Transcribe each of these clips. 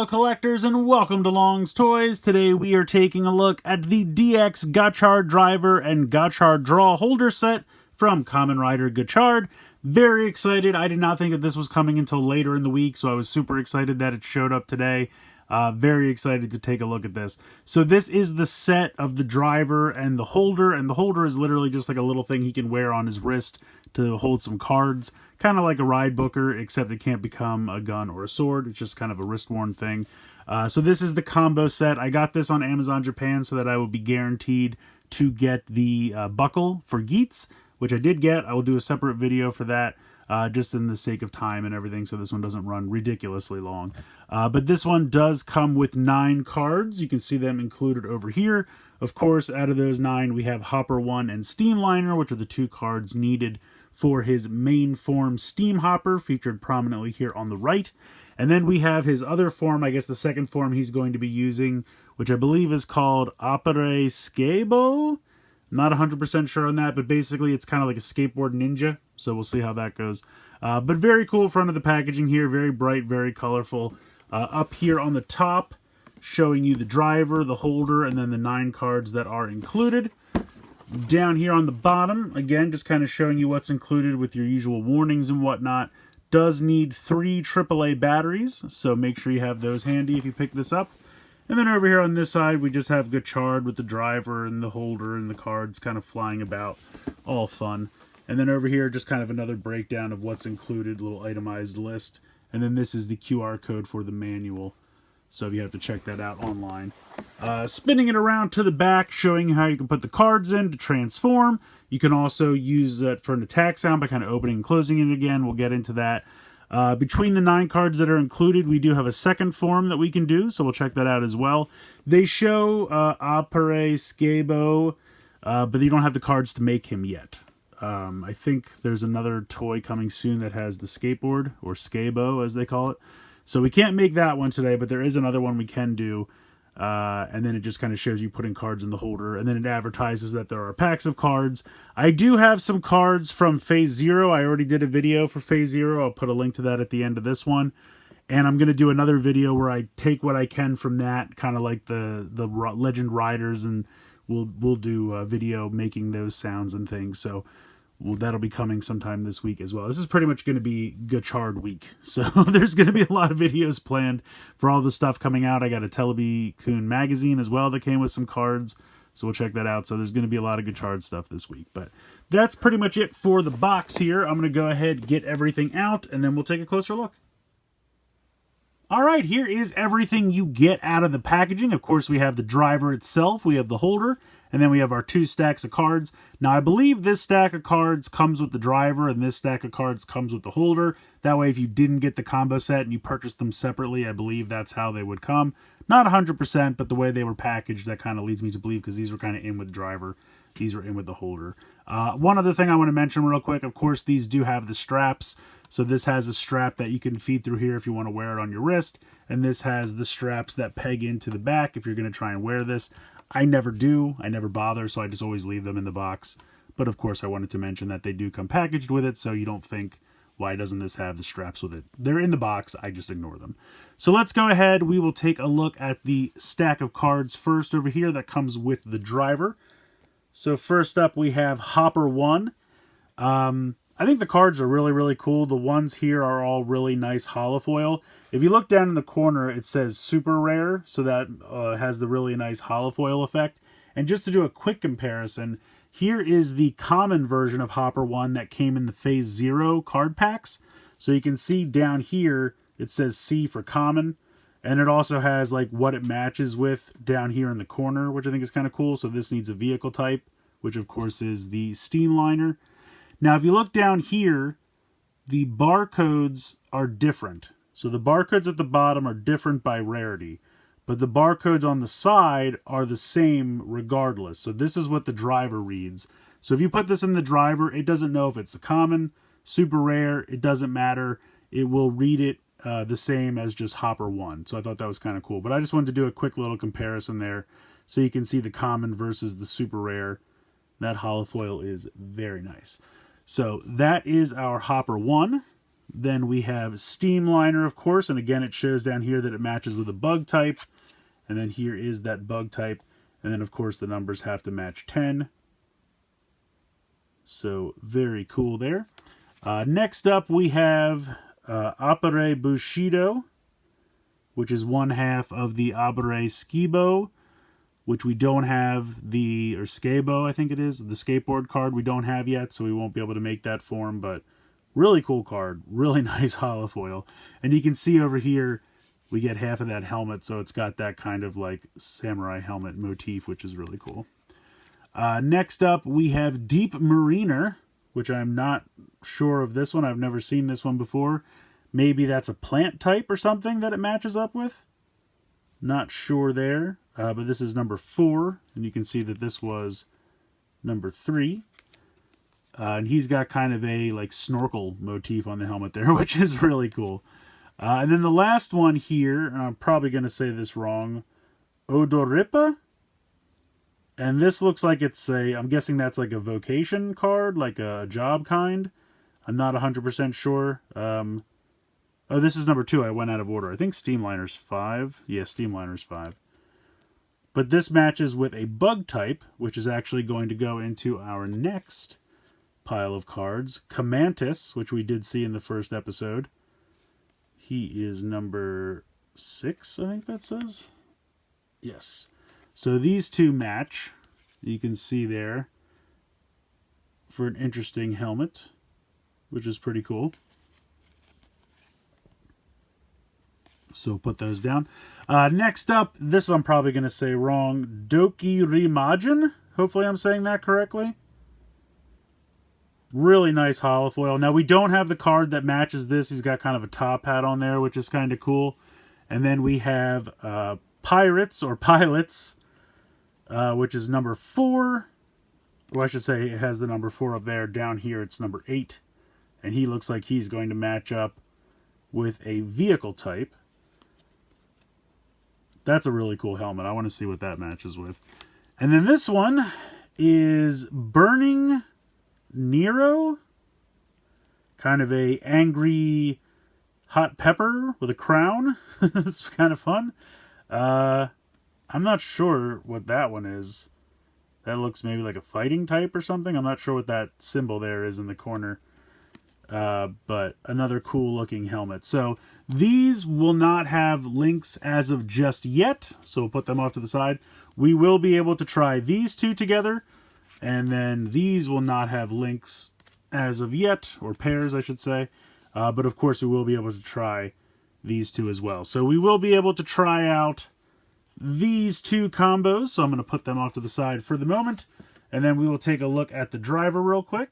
Hello collectors and welcome to Long's Toys. Today we are taking a look at the DX Gotchardriver and Gotchardraw holder set from Kamen Rider Gotchard. Very excited. I did not think that this was coming until later in the week, so I was super excited that it showed up today. Very excited to take a look at this. So this is the set of the driver and the holder is literally just like a little thing he can wear on his wrist to hold some cards. Kind of like a ride booker, except it can't become a gun or a sword. It's just kind of a wrist-worn thing. So this is the combo set. I got this on Amazon Japan so that I would be guaranteed to get the buckle for Geats, which I did get. I will do a separate video for that, just in the sake of time and everything, so this one doesn't run ridiculously long. But this one does come with 9 cards. You can see them included over here. Of course, out of those 9, we have Hopper 1 and Steamliner, which are the 2 cards needed for his main form Steam Hopper, featured prominently here on the right. And then we have his other form, I guess the second form he's going to be using, which I believe is called Opere Skabo. Not 100% sure on that, but basically it's kind of like a skateboard ninja, so we'll see how that goes. But very cool front of the packaging here, very bright, very colorful. Up here on the top, showing you the driver, the holder, and then the 9 cards that are included. Down here on the bottom, again, just kind of showing you what's included with your usual warnings and whatnot. Does need 3 AAA batteries, so make sure you have those handy if you pick this up. And then over here on this side, we just have Gotchard with the driver and the holder and the cards kind of flying about. All fun. And then over here, just kind of another breakdown of what's included, a little itemized list. And then this is the QR code for the manual, so you have to check that out online. Spinning it around to the back, showing you how you can put the cards in to transform. You can also use it for an attack sound by kind of opening and closing it again. We'll get into that. Between the 9 cards that are included, we do have a second form that we can do, so we'll check that out as well. They show Opere Skabo, but you don't have the cards to make him yet. I think there's another toy coming soon that has the skateboard, or Skabo as they call it. So we can't make that one today, but there is another one we can do. And then it just kind of shows you putting cards in the holder, and then it advertises that there are packs of cards. I do have some cards from Phase Zero. I already did a video for Phase Zero. I'll put a link to that at the end of this one. And I'm going to do another video where I take what I can from that, kind of like the Legend Riders, and we'll do a video making those sounds and things. So that'll be coming sometime this week as well. This is pretty much going to be Gotchard week. So there's going to be a lot of videos planned for all the stuff coming out. I got a Telebi-kun magazine as well that came with some cards. So we'll check that out. So there's going to be a lot of Gotchard stuff this week. But that's pretty much it for the box here. I'm going to go ahead and get everything out, and then we'll take a closer look. Alright, here is everything you get out of the packaging. Of course, we have the driver itself, we have the holder, and then we have our 2 stacks of cards. Now, I believe this stack of cards comes with the driver, and this stack of cards comes with the holder. That way, if you didn't get the combo set and you purchased them separately, I believe that's how they would come. Not 100%, but the way they were packaged, that kind of leads me to believe, because these were kind of in with the driver. These were in with the holder. One other thing I want to mention real quick, of course, these do have the straps. So this has a strap that you can feed through here if you want to wear it on your wrist. And this has the straps that peg into the back if you're going to try and wear this. I never do. I never bother, so I just always leave them in the box. But of course, I wanted to mention that they do come packaged with it, so you don't think, why doesn't this have the straps with it? They're in the box. I just ignore them. So let's go ahead. We will take a look at the stack of cards first over here that comes with the driver. So first up, we have Hopper 1. I think the cards are really, really cool. The ones here are all really nice holofoil. If you look down in the corner, it says super rare, so that has the really nice holofoil effect. And just to do a quick comparison, here is the common version of Hopper 1 that came in the Phase Zero card packs. So you can see down here, it says C for common. And it also has like what it matches with down here in the corner, which I think is kind of cool. So this needs a vehicle type, which of course is the Steamliner. Now, if you look down here, the barcodes are different. So the barcodes at the bottom are different by rarity, but the barcodes on the side are the same regardless. So this is what the driver reads. So if you put this in the driver, it doesn't know if it's a common, super rare, it doesn't matter. It will read it the same as just Hopper 1. So I thought that was kind of cool. But I just wanted to do a quick little comparison there so you can see the common versus the super rare. That holofoil is very nice. So that is our Hopper 1. Then we have Steamliner, of course, and again, it shows down here that it matches with a bug type. And then here is that bug type. And then, of course, the numbers have to match 10. So, very cool there. Next up, we have Apare Bushido, which is one half of the Apare Skibo, which we don't have or Skabo, I think it is, the skateboard card we don't have yet, so we won't be able to make that form, but really cool card, really nice holofoil. And you can see over here, we get half of that helmet, so it's got that kind of like samurai helmet motif, which is really cool. Next up, we have Deep Mariner, which I'm not sure of this one. I've never seen this one before. Maybe that's a plant type or something that it matches up with. Not sure there, but this is number 4, and you can see that this was number 3. And he's got kind of a like snorkel motif on the helmet there, which is really cool. And then the last one here, and I'm probably going to say this wrong, Odoripa. And this looks like it's I'm guessing that's like a vocation card, like a job kind. I'm not 100% sure. Oh, this is number 2. I went out of order. I think Steamliner's 5. Yeah, Steamliner's 5. But this matches with a bug type, which is actually going to go into our next pile of cards. Kamantis, which we did see in the first episode. He is number 6, I think that says. Yes. So these two match. You can see there for an interesting helmet, which is pretty cool. So put those down. Next up, this I'm probably going to say wrong. Doki Rimajin. Hopefully I'm saying that correctly. Really nice holofoil. Now, we don't have the card that matches this. He's got kind of a top hat on there, which is kind of cool. And then we have Pirates, or Pilots, which is number 4. Well, I should say it has the number 4 up there. Down here, it's number 8. And he looks like he's going to match up with a vehicle type. That's a really cool helmet. I want to see what that matches with. And then this one is Burning Nero. Kind of a angry hot pepper with a crown. It's kind of fun. I'm not sure what that one is. That looks maybe like a fighting type or something. I'm not sure what that symbol there is in the corner. But another cool looking helmet. So these will not have links as of just yet, so we'll put them off to the side. We will be able to try these two together, and then these will not have links as of yet, or pairs I should say, but of course we will be able to try these two as well. So we will be able to try out these two combos, so I'm going to put them off to the side for the moment, and then we will take a look at the driver real quick.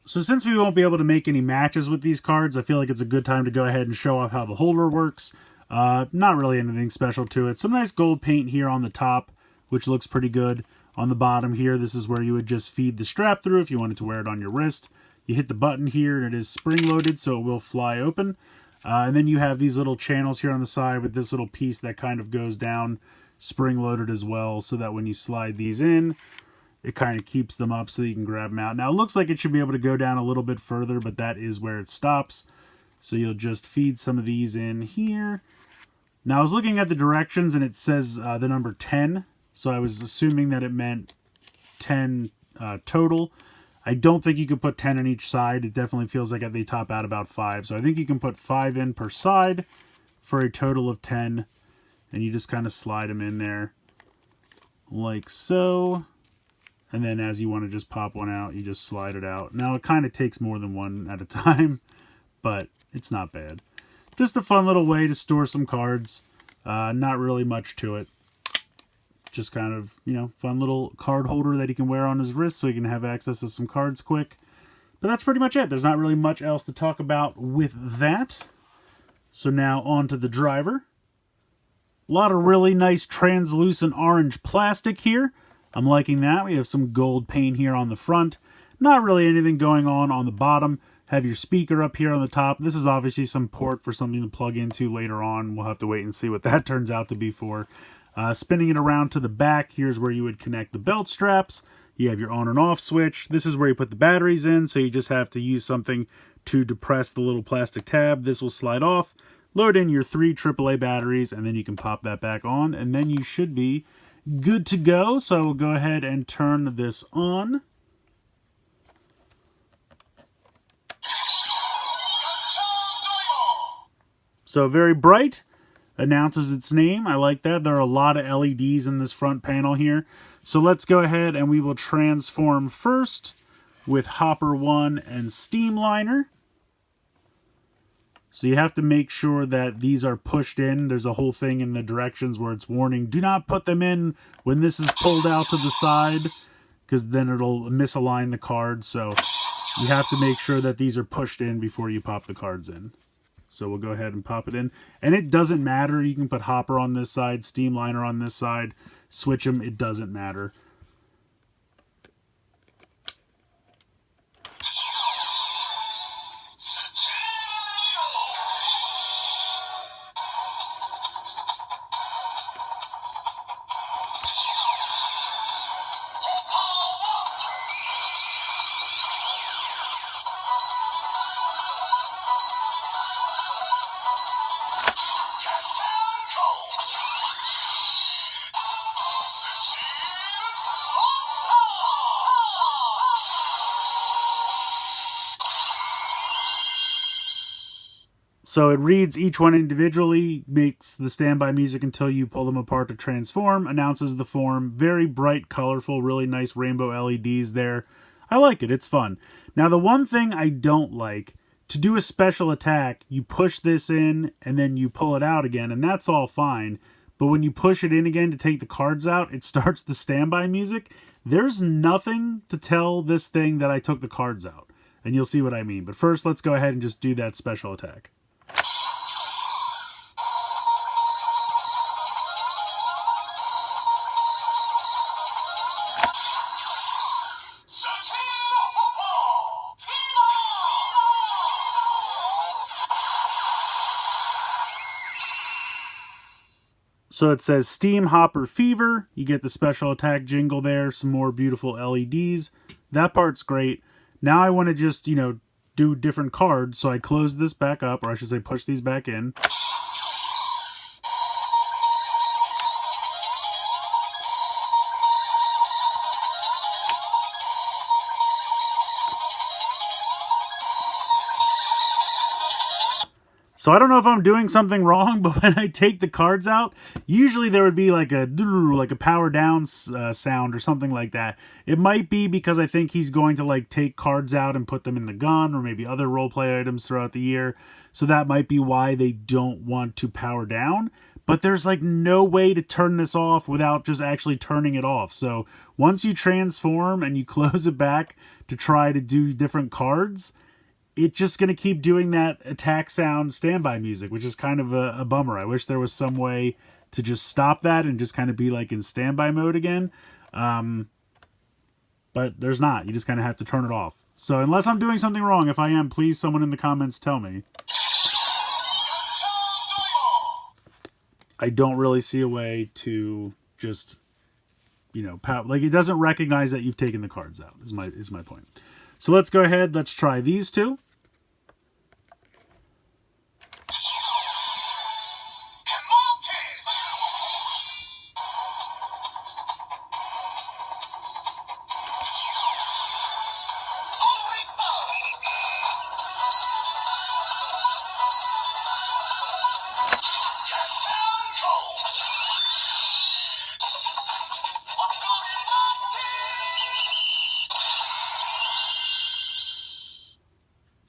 So since we won't be able to make any matches with these cards, I feel like it's a good time to go ahead and show off how the holder works. Not really anything special to it. Some nice gold paint here on the top, which looks pretty good. On the bottom here, this is where you would just feed the strap through if you wanted to wear it on your wrist. You hit the button here and it is spring-loaded, so it will fly open. And then you have these little channels here on the side with this little piece that kind of goes down, spring-loaded as well, so that when you slide these in, it kind of keeps them up so you can grab them out. Now, it looks like it should be able to go down a little bit further, but that is where it stops. So you'll just feed some of these in here. Now, I was looking at the directions, and it says the number 10. So I was assuming that it meant 10 total. I don't think you could put 10 on each side. It definitely feels like they top out about 5. So I think you can put 5 in per side for a total of 10. And you just kind of slide them in there like so. And then as you want to just pop one out, you just slide it out. Now, it kind of takes more than one at a time, but it's not bad. Just a fun little way to store some cards. Not really much to it. Just kind of, fun little card holder that he can wear on his wrist so he can have access to some cards quick. But that's pretty much it. There's not really much else to talk about with that. So now on to the driver. A lot of really nice translucent orange plastic here. I'm liking that. We have some gold paint here on the front. Not really anything going on the bottom. Have your speaker up here on the top. This is obviously some port for something to plug into later on. We'll have to wait and see what that turns out to be for. Spinning it around to the back, here's where you would connect the belt straps. You have your on and off switch. This is where you put the batteries in, so you just have to use something to depress the little plastic tab. This will slide off. Load in your 3 AAA batteries, and then you can pop that back on, and then you should be good to go. So I will go ahead and turn this on. So very bright, announces its name. I like that. There are a lot of LEDs in this front panel here. So let's go ahead and we will transform first with Hopper 1 and Steamliner. So you have to make sure that these are pushed in. There's a whole thing in the directions where it's warning, do not put them in when this is pulled out to the side, because then it'll misalign the cards. So you have to make sure that these are pushed in before you pop the cards in. So we'll go ahead and pop it in. And it doesn't matter. You can put Hopper on this side, Steamliner on this side, switch them. It doesn't matter. So it reads each one individually, makes the standby music until you pull them apart to transform, announces the form. Very bright, colorful, really nice rainbow LEDs there. I like it. It's fun. Now, the one thing I don't like, to do a special attack, you push this in and then you pull it out again, and that's all fine. But when you push it in again to take the cards out, it starts the standby music. There's nothing to tell this thing that I took the cards out. And you'll see what I mean. But first, let's go ahead and just do that special attack. So it says Steam Hopper Fever. You get the special attack jingle there, some more beautiful LEDs. That part's great. Now I want to just, do different cards. So I close this back up, or I should say push these back in. So I don't know if I'm doing something wrong, but when I take the cards out, usually there would be like a power down sound or something like that. It might be because I think he's going to take cards out and put them in the gun, or maybe other roleplay items throughout the year. So that might be why they don't want to power down. But there's no way to turn this off without just actually turning it off. So once you transform and you close it back to try to do different cards, it's just going to keep doing that attack sound standby music, which is kind of a bummer. I wish there was some way to just stop that and just kind of be in standby mode again. But there's not. You just kind of have to turn it off. So unless I'm doing something wrong, if I am, please someone in the comments tell me. I don't really see a way to just, it doesn't recognize that you've taken the cards out, is my point. So let's go ahead, let's try these two.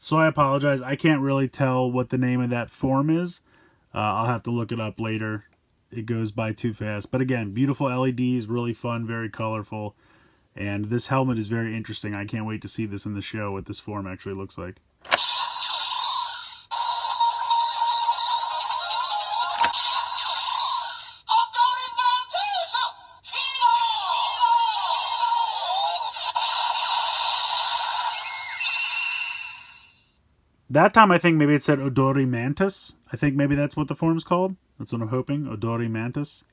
So I apologize. I can't really tell what the name of that form is. I'll have to look it up later. It goes by too fast. But again, beautiful LEDs, really fun, very colorful. And this helmet is very interesting. I can't wait to see this in the show, what this form actually looks like. That time I think maybe it said Odori Mantis. I think maybe that's what the form's called. That's what I'm hoping. Odori Mantis.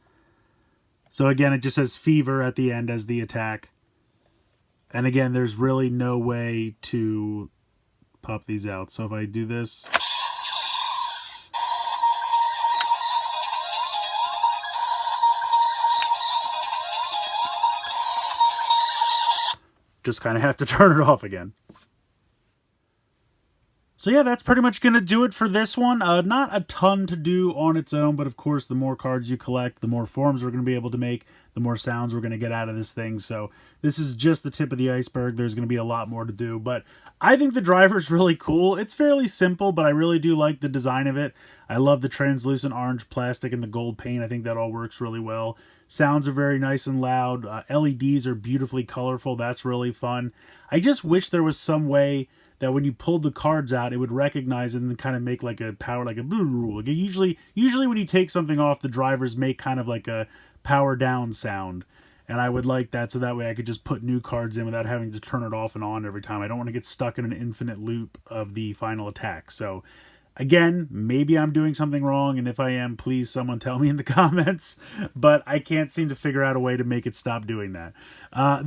So again, it just says Fever at the end as the attack. And again, there's really no way to pop these out. So if I do this, just kind of have to turn it off again. So yeah, that's pretty much going to do it for this one. Not a ton to do on its own, but of course, the more cards you collect, the more forms we're going to be able to make, the more sounds we're going to get out of this thing. So this is just the tip of the iceberg. There's going to be a lot more to do, but I think the driver's really cool. It's fairly simple, but I really do like the design of it. I love the translucent orange plastic and the gold paint. I think that all works really well. Sounds are very nice and loud. LEDs are beautifully colorful. That's really fun. I just wish there was some way that when you pulled the cards out, it would recognize it and then kind of make like a power, like a like usually when you take something off, the drivers make kind of like a power down sound. And I would like that, so that way I could just put new cards in without having to turn it off and on every time. I don't want to get stuck in an infinite loop of the final attack. So again, maybe I'm doing something wrong, and if I am, please someone tell me in the comments, but I can't seem to figure out a way to make it stop doing that.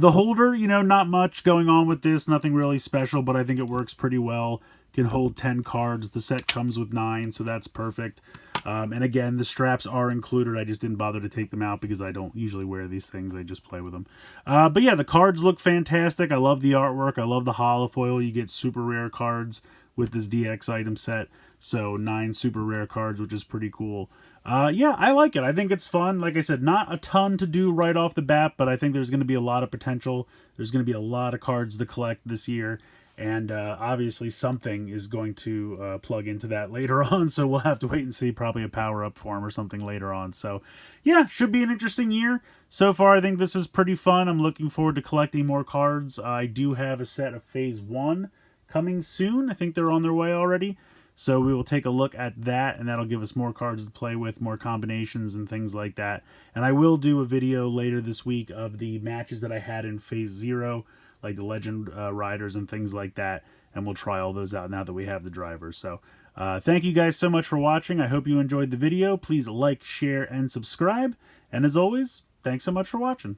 The holder, you know, not much going on with this, nothing really special, but I think it works pretty well. Can hold 10 cards. The set comes with 9, so that's perfect. And again, the straps are included. I just didn't bother to take them out because I don't usually wear these things. I just play with them. But yeah, the cards look fantastic. I love the artwork. I love the holofoil. You get super rare cards with this DX item set. So 9 super rare cards, which is pretty cool. Yeah, I like it. I think it's fun. Like I said, not a ton to do right off the bat, but I think there's going to be a lot of potential. There's going to be a lot of cards to collect this year. And obviously something is going to plug into that later on. So we'll have to wait and see, probably a power-up form or something later on. So yeah, should be an interesting year. So far, I think this is pretty fun. I'm looking forward to collecting more cards. I do have a set of Phase 1 coming soon. I think they're on their way already. So we will take a look at that, and that'll give us more cards to play with, more combinations and things like that. And I will do a video later this week of the matches that I had in Phase 0, like the Legend Riders and things like that, and we'll try all those out now that we have the drivers. So thank you guys so much for watching. I hope you enjoyed the video. Please like, share, and subscribe. And as always, thanks so much for watching.